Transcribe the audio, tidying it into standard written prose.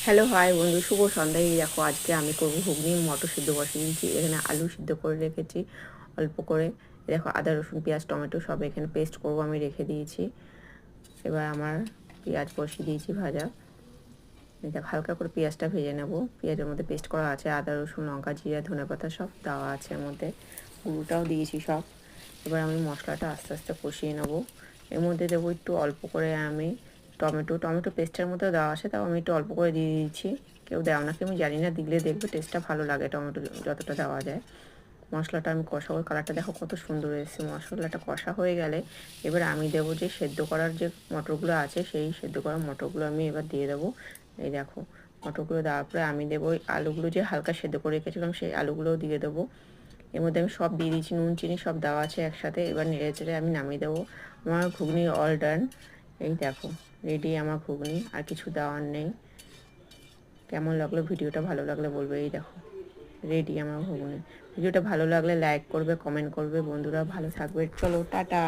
Hello hi বন্ধু, শুভ সন্ধ্যায়। দেখো আজকে আমি করবো ঘুগনি। মটর সিদ্ধ বসিয়ে দিয়েছি, এখানে আলু সিদ্ধ করে রেখেছি অল্প করে। দেখো আদা রসুন পেঁয়াজ টমেটো সব এখানে পেস্ট করবো, আমি রেখে দিয়েছি। এবার আমার পেঁয়াজ বসিয়ে দিয়েছি ভাজা। দেখো হালকা করে পেঁয়াজটা ভেজে নেব। পেঁয়াজের মধ্যে পেস্ট করা আছে আদা রসুন লঙ্কা জিরা ধনেপাতা সব দেওয়া আছে, এর মধ্যে গুঁড়োটাও দিয়েছি সব। এবার আমি মশলাটা আস্তে আস্তে কষিয়ে নেব। এর মধ্যে দেবো একটু অল্প করে আমি টমেটো পেস্টের মধ্যে দেওয়া আছে, তাও আমি একটু অল্প করে দিয়ে দিয়েছি। কেউ দেও নাকি আমি জানি না, দিলে দেখবে টেস্টটা ভালো লাগে টমেটো যতটা দেওয়া যায়। মশলাটা আমি কষাবো, কালারটা দেখো কত সুন্দর এসেছে। মশলাটা কষা হয়ে গেলে এবার আমি দেবো যে সেদ্ধ করার যে মটরগুলো আছে, সেই সেদ্ধ করা মটরগুলো আমি এবার দিয়ে দেবো। এই দেখো মটরগুলো দেওয়ার পরে আমি দেবো ওই আলুগুলো যে হালকা সেদ্ধ করে রেখেছিলাম, সেই আলুগুলোও দিয়ে দেবো। এর মধ্যে আমি সব দিয়ে দিয়েছি, নুন চিনি সব দেওয়া আছে একসাথে। এবার নেড়ে চেড়ে আমি নামিয়ে দেবো। আমার ঘুগনি অল ডান। এই দেখো রেডি আমার ঘুগনি, আর কিছু দেওয়ার নেই। কেমন লাগলো ভিডিওটা, ভালো লাগলে বলবে। এই দেখো রেডি আমার ঘুগনি। ভিডিওটা ভালো লাগলে লাইক করবে, কমেন্ট করবে। বন্ধুরা ভালো থাকবে, চলো টাটা।